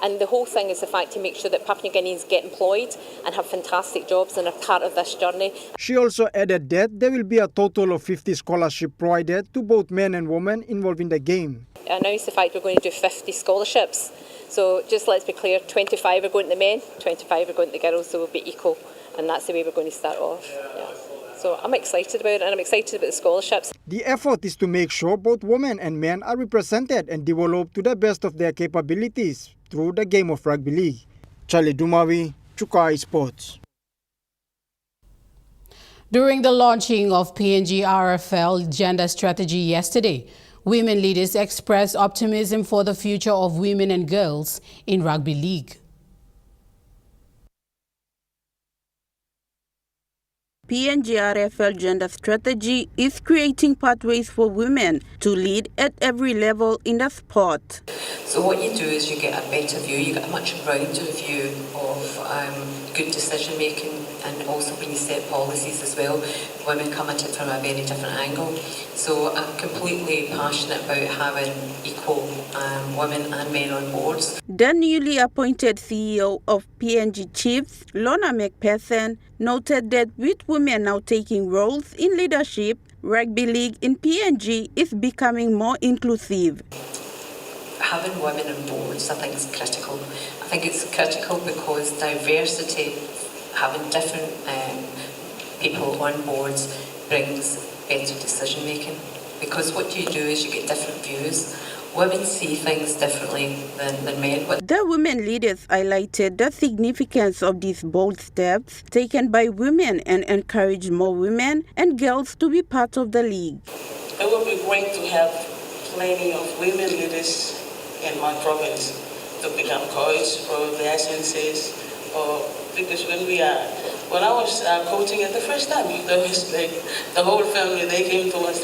S29: And the whole thing is the fact to make sure that Papua New Guineans get employed and have fantastic jobs and are part of this journey.
S21: She also added that there will be a total of 50 scholarships provided to both men and women involved in the game.
S29: I announced the fact we're going to do 50 scholarships. So just let's be clear, 25 are going to the men, 25 are going to the girls, so we'll be equal. And that's the way we're going to start off. Yeah. So I'm excited about it, and I'm excited about the scholarships.
S21: The effort is to make sure both women and men are represented and developed to the best of their capabilities through the game of rugby league. Charlie Dumawi, Chukai Sports.
S2: During the launching of PNG RFL gender strategy yesterday, women leaders expressed optimism for the future of women and girls in rugby league.
S1: PNG RFL gender strategy is creating pathways for women to lead at every level in the sport.
S6: So what you do is you get a better view, you get a much rounder view of good decision making, and also when you set policies as well, women come at it from a very different angle. So I'm completely passionate about having equal women and men on boards.
S1: The newly appointed CEO of PNG Chiefs, Lorna McPherson, noted that with women now taking roles in leadership, rugby league in PNG is becoming more inclusive.
S6: Having women on boards, I think, is critical. I think it's critical because diversity, having different people on boards, brings better decision making. Because what you do is you get different views. Women see things differently than men.
S1: The women leaders highlighted the significance of these bold steps taken by women and encouraged more women and girls to be part of the league.
S7: It would be great to have plenty of women leaders in my province to become coach or licenses, because when I was coaching it the first time, there was like the whole family, they came to us,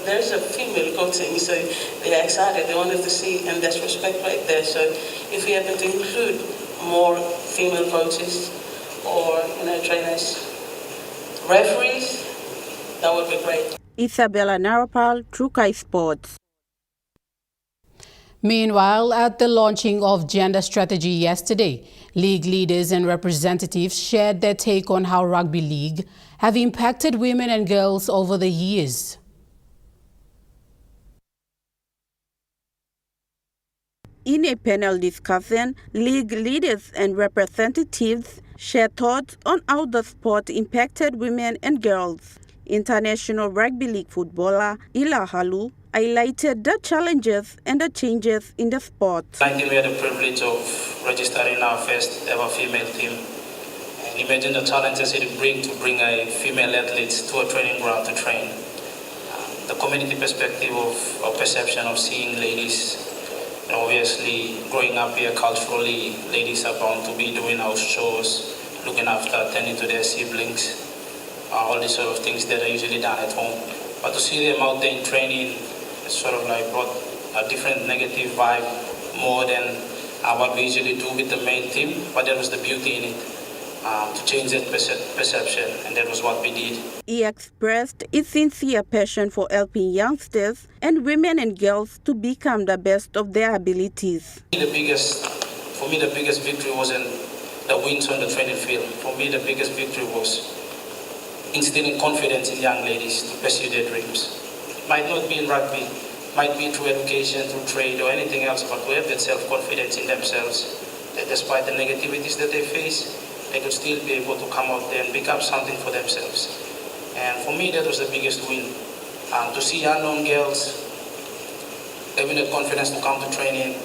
S7: there's a female coaching, so they're excited, they wanted to see, and there's respect right there. So if we happen to include more female coaches or trainers, referees, that would be great.
S1: Isabella Narapal, Trukai Sports.
S2: Meanwhile, at the launching of gender strategy yesterday, league leaders and representatives shared their take on how rugby league have impacted women and girls over the years.
S1: In a panel discussion, league leaders and representatives shared thoughts on how the sport impacted women and girls. International Rugby League footballer Ila Halu highlighted the challenges and the changes in the sport.
S8: We had the privilege of registering our first ever female team. And imagine the challenges it would bring to bring a female athlete to a training ground to train. The community perspective of perception of seeing ladies, and obviously growing up here culturally, ladies are bound to be doing house chores, looking after, tending to their siblings, all these sort of things that are usually done at home. But to see them out there in training, it sort of like brought a different negative vibe more than what we usually do with the main team. But there was the beauty in it, to change that perception, and that was what we did.
S1: He expressed his sincere passion for helping youngsters and women and girls to become the best of their abilities.
S8: For me, the biggest victory wasn't the wins on the training field. For me, the biggest victory was instilling confidence in young ladies to pursue their dreams. It might not be in rugby, might be through education, through trade or anything else, but to have that self-confidence in themselves, that despite the negativities that they face, they could still be able to come out there and become something for themselves. And for me, that was the biggest win. To see unknown girls having the confidence to come to training,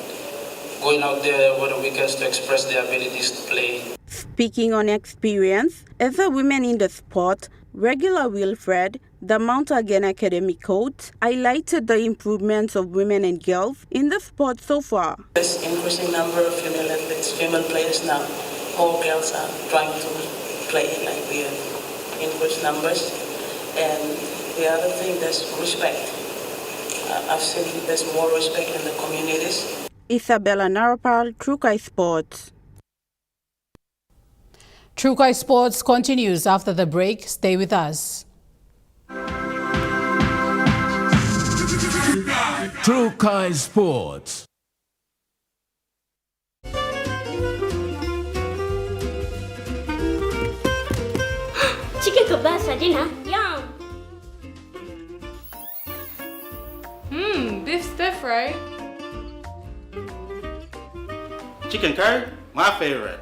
S8: going out there over the weekends to express their abilities to play.
S1: Speaking on experience, as a woman in the sport, Regular Wilfred, the Mount Again Academy coach, highlighted the improvements of women and girls in the sport so far.
S7: There's increasing number of female athletes, female players now. More girls are trying to play, like we have increased numbers. And the other thing, there's respect. I've seen there's more respect in the communities.
S1: Isabella Narapal, Trukai Sports.
S2: Trukai Sports continues after the break. Stay with us.
S5: Trukai Sports.
S11: Chicken kebab for dinner. Yum.
S12: Beef stir fry.
S13: Chicken curry, my favorite.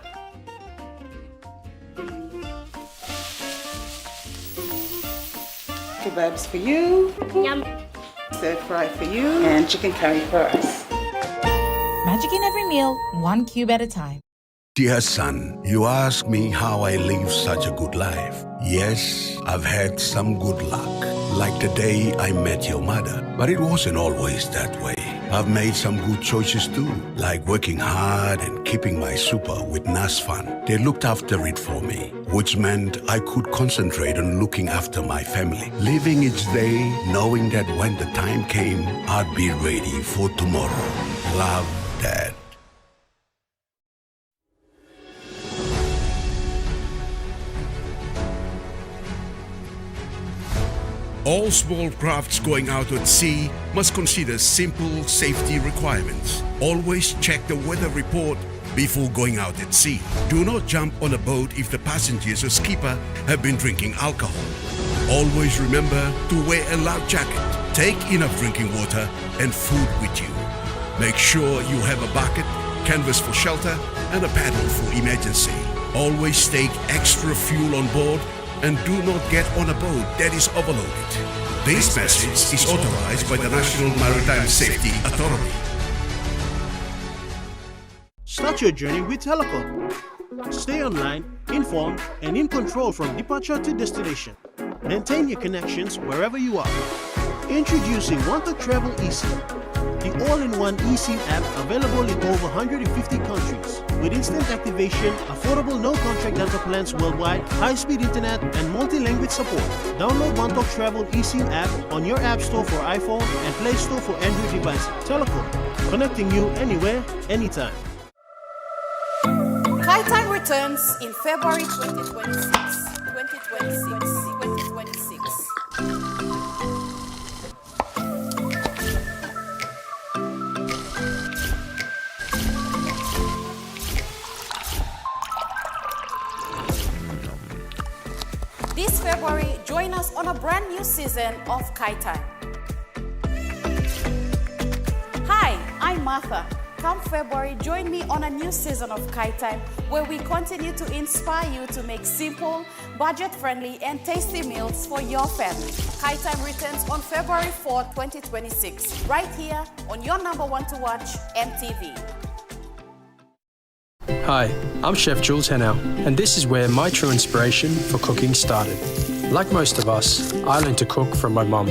S15: Kebabs for you.
S11: Yum.
S15: Stir fry for you. And chicken curry for us.
S22: Magic in every meal, one cube at a time.
S14: Dear son, you ask me how I live such a good life. Yes, I've had some good luck, like the day I met your mother. But it wasn't always that way. I've made some good choices too, like working hard and keeping my super with NASFAN. They looked after it for me, which meant I could concentrate on looking after my family. Living each day, knowing that when the time came, I'd be ready for tomorrow. Love, Dad. All small crafts going out at sea must consider simple safety requirements. Always check the weather report before going out at sea. Do not jump on a boat if the passengers or skipper have been drinking alcohol. Always remember to wear a life jacket. Take enough drinking water and food with you. Make sure you have a bucket, canvas for shelter, and a paddle for emergency. Always take extra fuel on board and do not get on a boat that is overloaded. This message is authorized by the National Maritime Safety Authority.
S17: Start your journey with Telecom. Stay online, informed, and in control from departure to destination. Maintain your connections wherever you are. Introducing Want to Travel eSIM, the all-in-one eSIM app available in over 150 countries. With instant activation, affordable no-contract data plans worldwide, high-speed internet, and multi-language support. Download Want to Travel eSIM app on your App Store for iPhone and Play Store for Android devices. Telecom, connecting you anywhere, anytime.
S23: High Time returns in February 2026. 2026. This February, join us on a brand new season of Kai Time. Hi, I'm Martha. Come February, join me on a new season of Kai Time, where we continue to inspire you to make simple, budget-friendly, and tasty meals for your family. Kai Time returns on February 4, 2026, right here on your number one to watch, EMTV.
S25: Hi, I'm Chef Jules Henao, and this is where my true inspiration for cooking started. Like most of us, I learned to cook from my mum.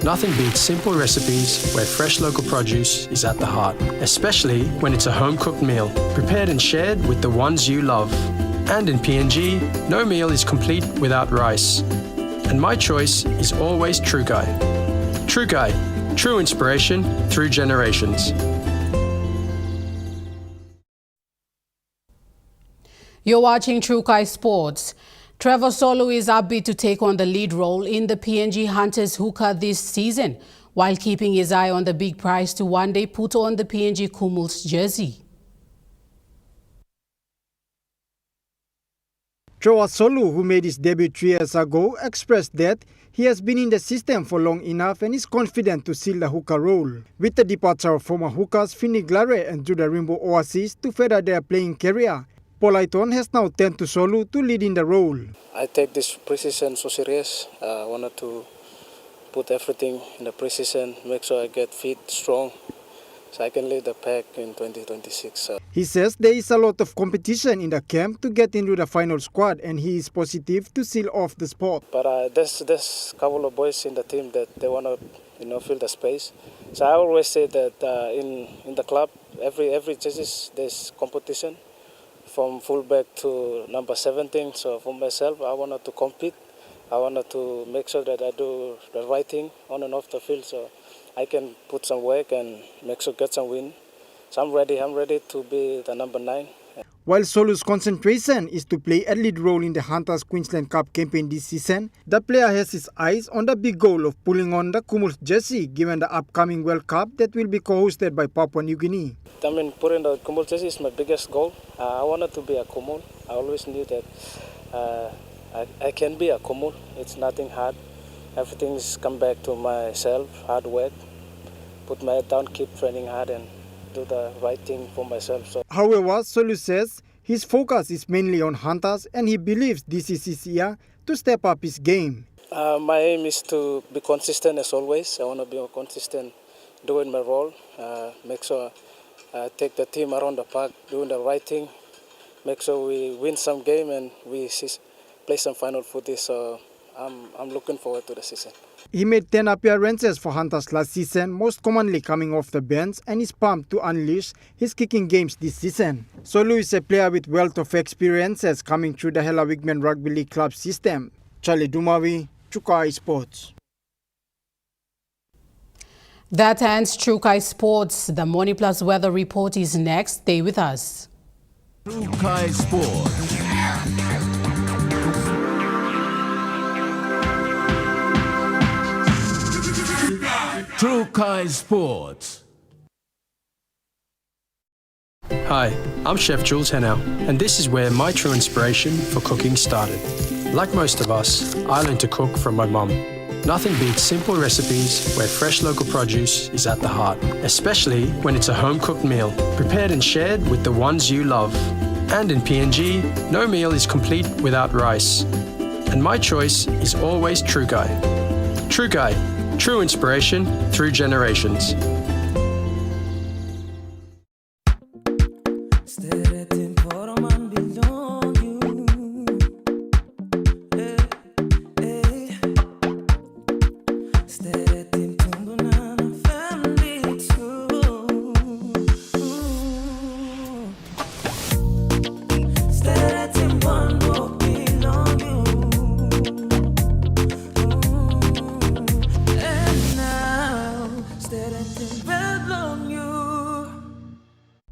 S25: Nothing beats simple recipes where fresh local produce is at the heart, especially when it's a home-cooked meal, prepared and shared with the ones you love. And in PNG, no meal is complete without rice. And my choice is always Trukai. Trukai, true inspiration through generations.
S2: You're watching Trukai Sports. Trevor Solu is upbeat to take on the lead role in the PNG Hunters hooker this season, while keeping his eye on the big prize to one day put on the PNG Kumuls jersey.
S21: Trevor Solu, who made his debut 3 years ago, expressed that he has been in the system for long enough and is confident to seal the hooker role. With the departure of former hookers Finny Glare and Judah Rainbow Oasis to further their playing career, Polaiton has now turned to Solu to lead in the role.
S26: I take this preseason so serious. I wanted to put everything in the preseason, make sure I get fit, strong, so I can lead the pack in 2026.
S21: He says there is a lot of competition in the camp to get into the final squad, and he is positive to seal off the spot.
S26: But there's a couple of boys in the team that they want to fill the space. So I always say that in the club, every chances there's competition, from fullback to number 17. So for myself, I wanted to compete. I wanted to make sure that I do the right thing on and off the field, so I can put some work and make sure get some win. So I'm ready to be the number 9.
S21: While Solu's concentration is to play a lead role in the Hunters Queensland Cup campaign this season, the player has his eyes on the big goal of pulling on the Kumul's jersey given the upcoming World Cup that will be co-hosted by Papua New Guinea.
S26: I mean, putting the Kumul jersey is my biggest goal. I wanted to be a Kumul. I always knew that I can be a Kumul. It's nothing hard. Everything's come back to myself, hard work, put my head down, keep training hard and do the right thing for myself. So.
S21: However, Solu says his focus is mainly on Hunters and he believes this is his year to step up his game.
S26: My aim is to be consistent as always. I want to be consistent doing my role, make sure I take the team around the park, doing the right thing, make sure we win some game and we play some final footy. So I'm looking forward to the season.
S21: He made 10 appearances for Hunters last season, most commonly coming off the bench, and is pumped to unleash his kicking games this season. Solu is a player with wealth of experiences coming through the Hela Wigman Rugby League club system. Charlie Dumawi, Chukai Sports.
S2: That ends Chukai Sports. The Morning Plus weather report is next. Stay with us.
S5: Chukai Sports. Chukai Sports.
S25: Hi, I'm Chef Jules Henao, and this is where my true inspiration for cooking started. Like most of us, I learned to cook from my mum. Nothing beats simple recipes where fresh local produce is at the heart, especially when it's a home-cooked meal, prepared and shared with the ones you love. And in PNG, no meal is complete without rice. And my choice is always Trukai. Trukai, true inspiration through generations.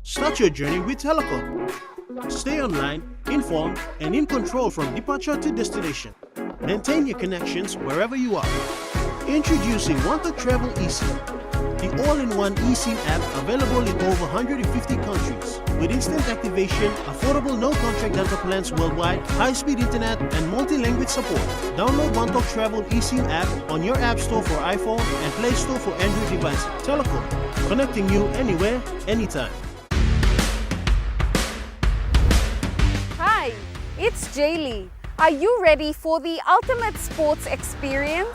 S17: Start your journey with Telecom. Stay online, informed, and in control from departure to destination. Maintain your connections wherever you are. Introducing Want to Travel eSIM, the all-in-one eSIM app available in over 150 countries. With instant activation, affordable no-contract data plans worldwide, high-speed internet, and multi-language support. Download Want to Travel eSIM app on your App Store for iPhone and Play Store for Android devices. Telecom, connecting you anywhere, anytime.
S23: Hi, it's Jaylee. Are you ready for the ultimate sports experience?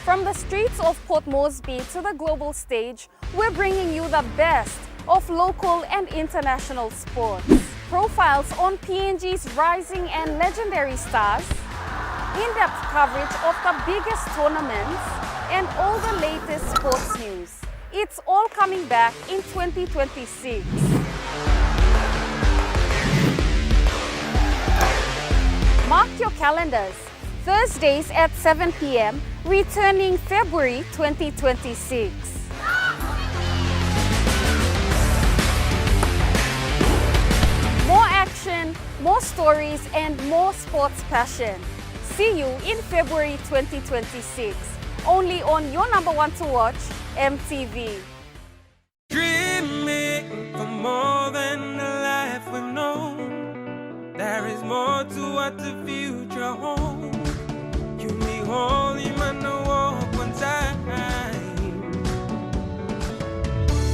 S23: From the streets of Port Moresby to the global stage, we're bringing you the best of local and international sports. Profiles on PNG's rising and legendary stars, in-depth coverage of the biggest tournaments, and all the latest sports news. It's all coming back in 2026. Mark your calendars. Thursdays at 7 p.m., returning February 2026. More action, more stories, and more sports passion. See you in February 2026. Only on your number one to watch, EMTV.
S3: Dreaming for more than the life we've known. There is more to what the future holds. You may only man to walk one time.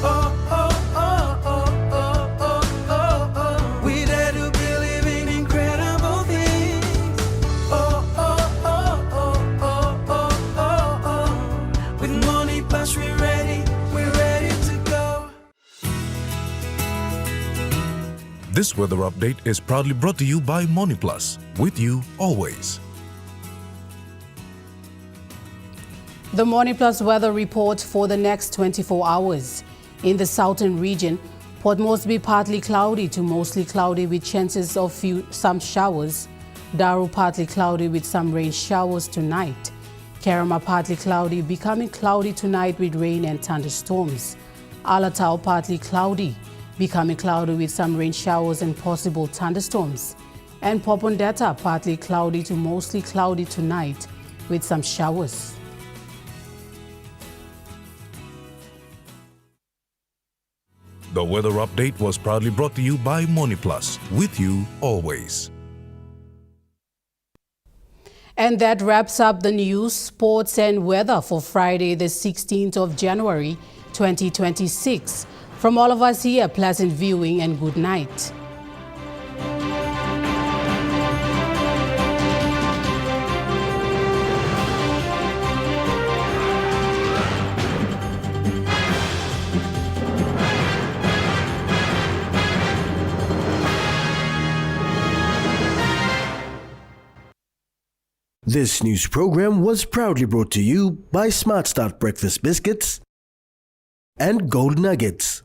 S3: Oh, oh, oh, oh, oh, oh, oh, oh. We dare to believe in incredible things. Oh, oh, oh, oh, oh, oh, oh, oh. With money plus we're ready to go.
S4: This weather update is proudly brought to you by MoneyPlus, with you always.
S2: The Morning Plus weather report for the next 24 hours. In the southern region, Port Moresby partly cloudy to mostly cloudy with chances of some showers. Daru partly cloudy with some rain showers tonight. Kerama partly cloudy, becoming cloudy tonight with rain and thunderstorms. Alatau partly cloudy, becoming cloudy with some rain showers and possible thunderstorms. And Popondetta partly cloudy to mostly cloudy tonight with some showers.
S4: The weather update was proudly brought to you by MoneyPlus, with you always.
S2: And that wraps up the news, sports and weather for Friday, the 16th of January, 2026. From all of us here, pleasant viewing and good night.
S9: This news program was proudly brought to you by Smart Start Breakfast Biscuits and Gold Nuggets.